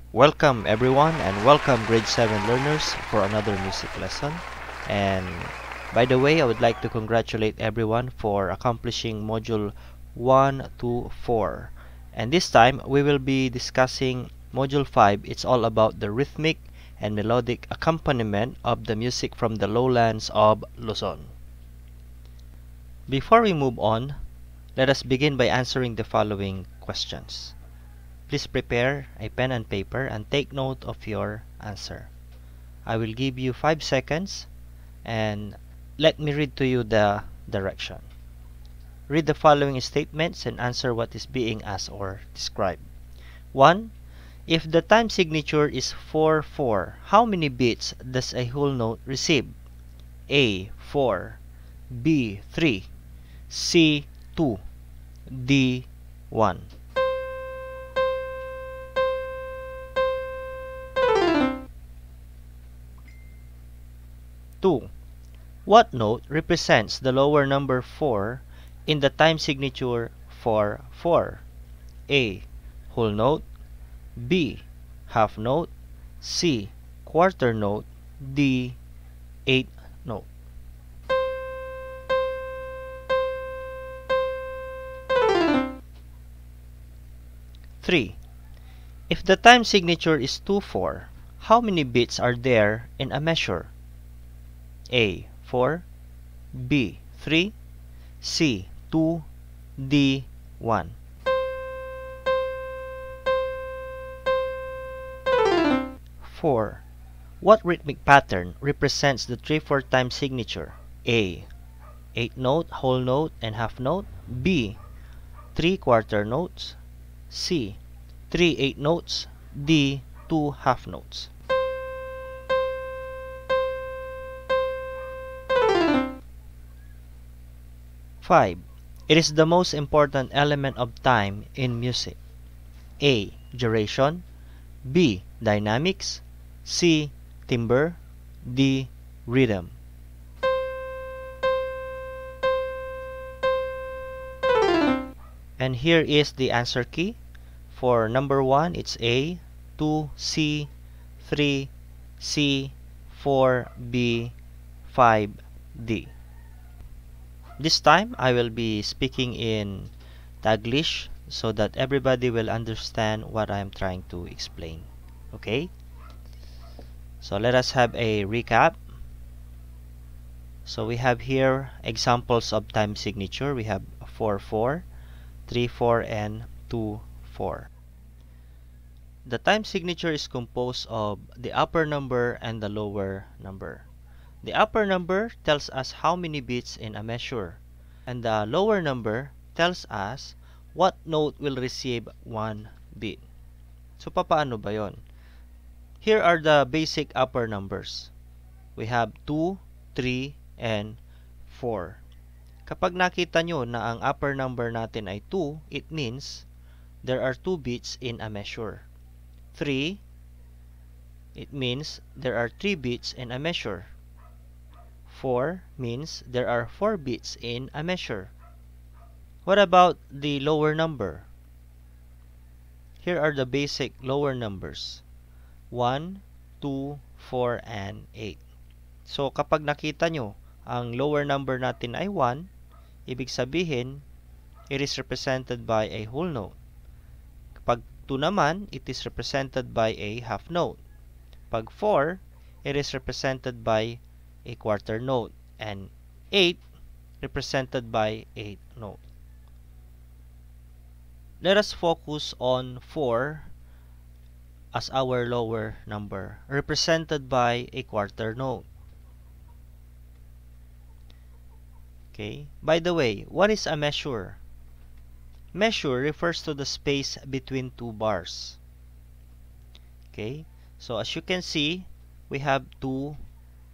Welcome everyone and welcome grade 7 learners for another music lesson. And by the way, I would like to congratulate everyone for accomplishing module 1 to 4. And this time we will be discussing module 5. It's all about the rhythmic and melodic accompaniment of the music from the lowlands of Luzon. Before we move on, let us begin by answering the following questions. Please prepare a pen and paper and take note of your answer. I will give you 5 seconds and let me read to you the direction. Read the following statements and answer what is being asked or described. 1. If the time signature is 4/4, how many beats does a whole note receive? A. 4, B. 3, C. 2, D. 1. 2. What note represents the lower number 4 in the time signature 4/4? A. Whole note, B. Half note, C. Quarter note, D. Eighth note. 3. If the time signature is 2/4, how many beats are there in a measure? A. 4, B. 3, C. 2, D. 1. 4. What rhythmic pattern represents the 3/4 time signature? A. 8 note, whole note, and half note, B. 3 quarter notes, C. 3 8 notes, D. 2 half notes. 5. It is the most important element of time in music. A. Duration, B. Dynamics, C. Timbre, D. Rhythm. And here is the answer key. For number 1, it's A, 2, C, 3, C, 4, B, 5, D. This time, I will be speaking in Taglish so that everybody will understand what I am trying to explain. Okay? So let us have a recap. So we have here examples of time signature. We have 4/4, 3/4, and 2/4. The time signature is composed of the upper number and the lower number. The upper number tells us how many beats in a measure, and the lower number tells us what note will receive one beat. So, papaano ba yon? Here are the basic upper numbers. We have 2, 3, and 4. Kapag nakita nyo na ang upper number natin ay 2, it means there are 2 beats in a measure. 3, it means there are 3 beats in a measure. 4 means there are 4 beats in a measure. What about the lower number? Here are the basic lower numbers. 1, 2, 4, and 8. So, kapag nakita nyo, ang lower number natin ay 1, ibig sabihin, it is represented by a whole note. Kapag 2 naman, it is represented by a half note. Pag 4, it is represented by a quarter note, and 8 represented by 8 note. Let us focus on 4 as our lower number, represented by a quarter note. Okay. By the way, what is a measure? Measure refers to the space between 2 bars. Okay. So as you can see, we have 2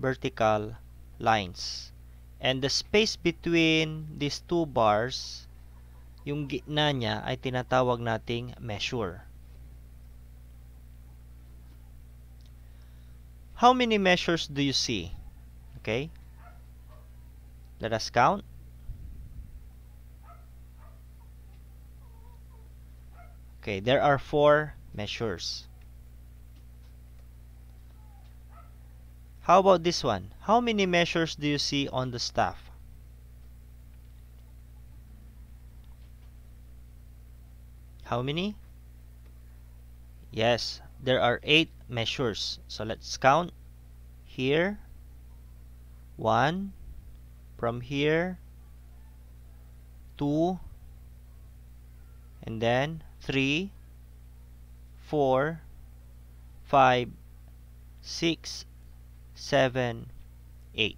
vertical lines. And the space between these 2 bars, yung gitna niya ay tinatawag nating measure. How many measures do you see? Okay? Let us count. Okay, there are 4 measures. How about this one? How many measures do you see on the staff? How many? Yes, there are 8 measures. So let's count. Here, 1. From here, 2. And then 3, 4, 5, 6, 7, 8.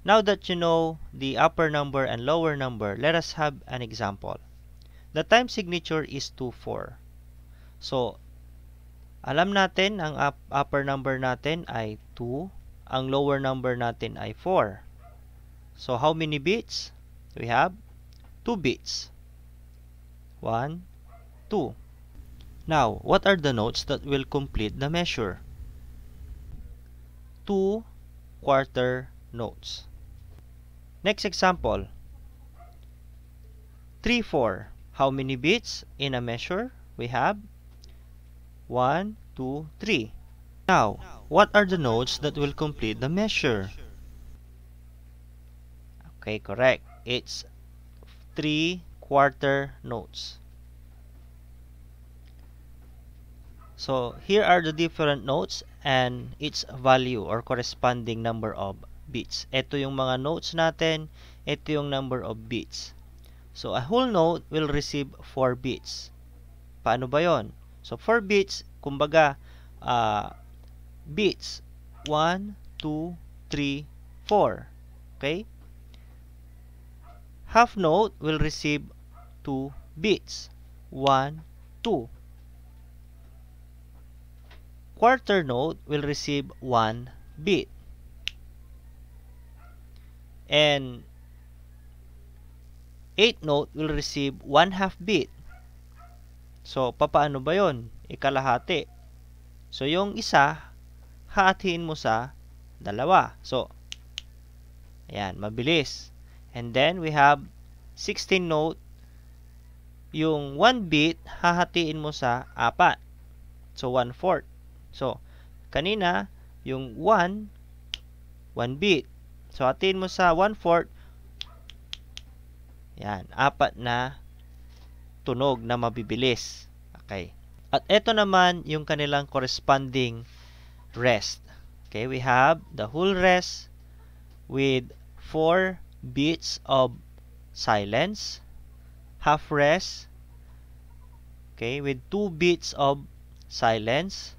Now that you know the upper number and lower number, let us have an example. The time signature is 2-4. So, alam natin ang upper number natin ay 2, ang lower number natin ay 4. So, how many beats? We have 2 beats. 1, 2. Now, what are the notes that will complete the measure? 2 quarter notes. Next example, 3-4. How many beats in a measure? We have 1, 2, 3. Now, what are the notes that will complete the measure? Okay, correct. It's 3 quarter notes. So, here are the different notes and its value or corresponding number of beats. Ito yung mga notes natin. Ito yung number of beats. So, a whole note will receive 4 beats. Paano ba yon? So, 4 beats, kumbaga, beats. 1, 2, 3, 4. Okay? Half note will receive 2 beats. 1, 2. Quarter note will receive 1 beat. And 8th note will receive 1/2 beat. So, papaano ba yon? Ikalahati. So, yung isa, hahatiin mo sa dalawa. So, ayan, mabilis. And then, we have 16th note. Yung 1 beat, hahatiin mo sa 4. So, 1/4. So, kanina, yung 1 beat. So, hatiin mo sa 1/4. Yan, 4 na tunog na mabibilis. Okay. At ito naman yung kanilang corresponding rest. Okay, we have the whole rest with 4 beats of silence. Half rest, okay, with 2 beats of silence.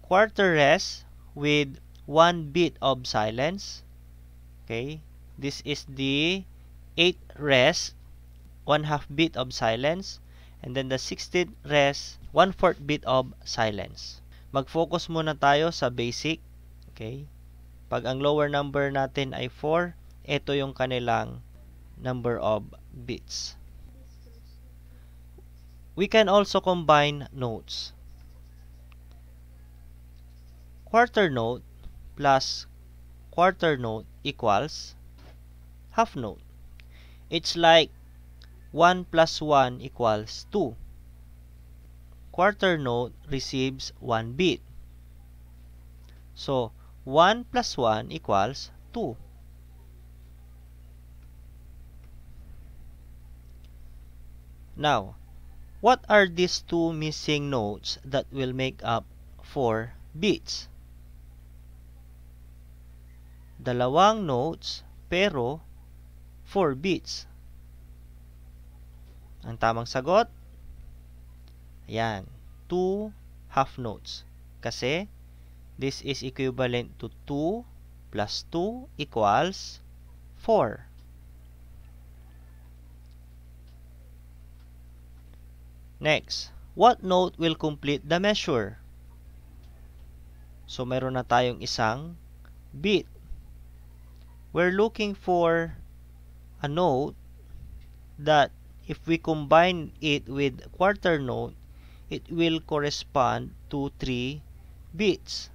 Quarter rest with 1 beat of silence. Okay, this is the 8th rest, 1/2 beat of silence. And then the 16th rest, 1/4 beat of silence. Mag-focus muna tayo sa basic. Okay, pag ang lower number natin ay 4, ito yung kanilang number of beats. We can also combine notes. Quarter note plus quarter note equals half note. It's like 1 plus 1 equals 2. Quarter note receives 1 beat. So, 1 plus 1 equals 2. Now, what are these 2 missing notes that will make up 4 beats? Dalawang notes pero 4 beats. Ang tamang sagot, ayan, 2 half notes. Kasi, this is equivalent to 2 plus 2 equals 4. Next, what note will complete the measure? So, meron na tayong isang beat. We're looking for a note that if we combine it with quarter note, it will correspond to 3 beats.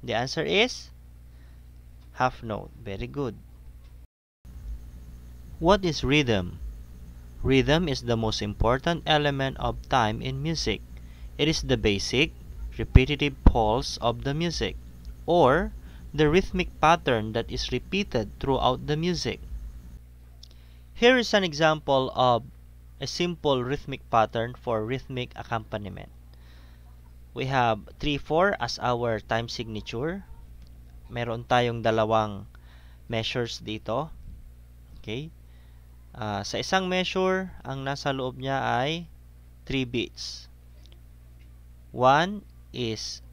The answer is half note. Very good. What is rhythm? Rhythm is the most important element of time in music. It is the basic, repetitive pulse of the music, or the rhythmic pattern that is repeated throughout the music. Here is an example of a simple rhythmic pattern for rhythmic accompaniment. We have 3-4 as our time signature. Meron tayong dalawang measures dito. Okay? Sa isang measure, ang nasa loob niya ay 3 beats. One is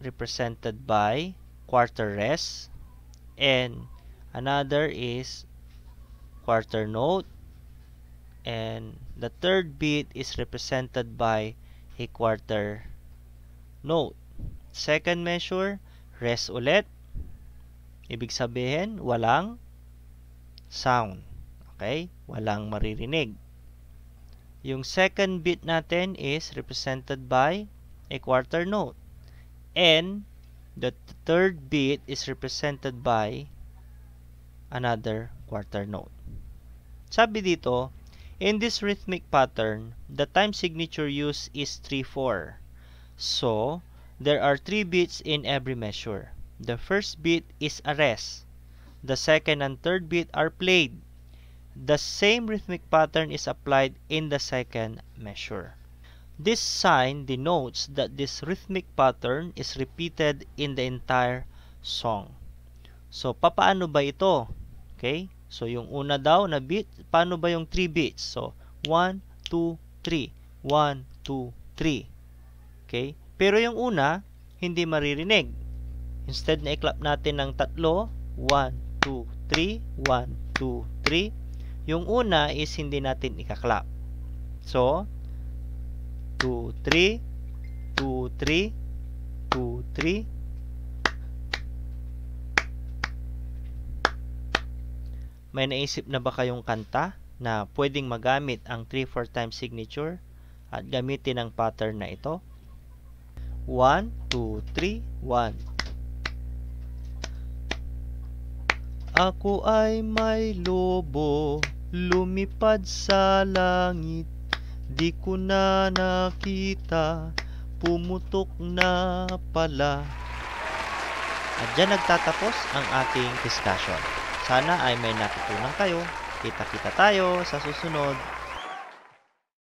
represented by quarter rest, and another is quarter note, and the third beat is represented by a quarter note. Second measure, rest ulit. Ibig sabihin, walang sound. Okay? Walang maririnig. Yung second beat natin is represented by a quarter note. And the third beat is represented by another quarter note. Sabi dito, in this rhythmic pattern, the time signature used is 3-4. So, there are 3 beats in every measure. The first beat is a rest. The second and third beat are played. The same rhythmic pattern is applied in the second measure. This sign denotes that this rhythmic pattern is repeated in the entire song. So, papaano ba ito? Okay? So, yung una daw na beat, paano ba yung 3 beats? So, 1, 2, 3. 1, 2, 3. Okay? Pero yung una, hindi maririnig. Instead na i-clap natin ng tatlo, 1, 2, 3, 1, 2, 3. Yung una is hindi natin ika-clap. So, 2, 3, 2, 3, 2, 3. May naisip na ba kayong kanta na pwedeng magamit ang 3-4 time signature at gamitin ang pattern na ito? 1, 2, 3, 1. Ako ay may lobo, lumipad sa langit, di ko na nakita, pumutok na pala. At dyan nagtatapos ang ating discussion. Sana ay may natutunan kayo. Kita-kita tayo sa susunod.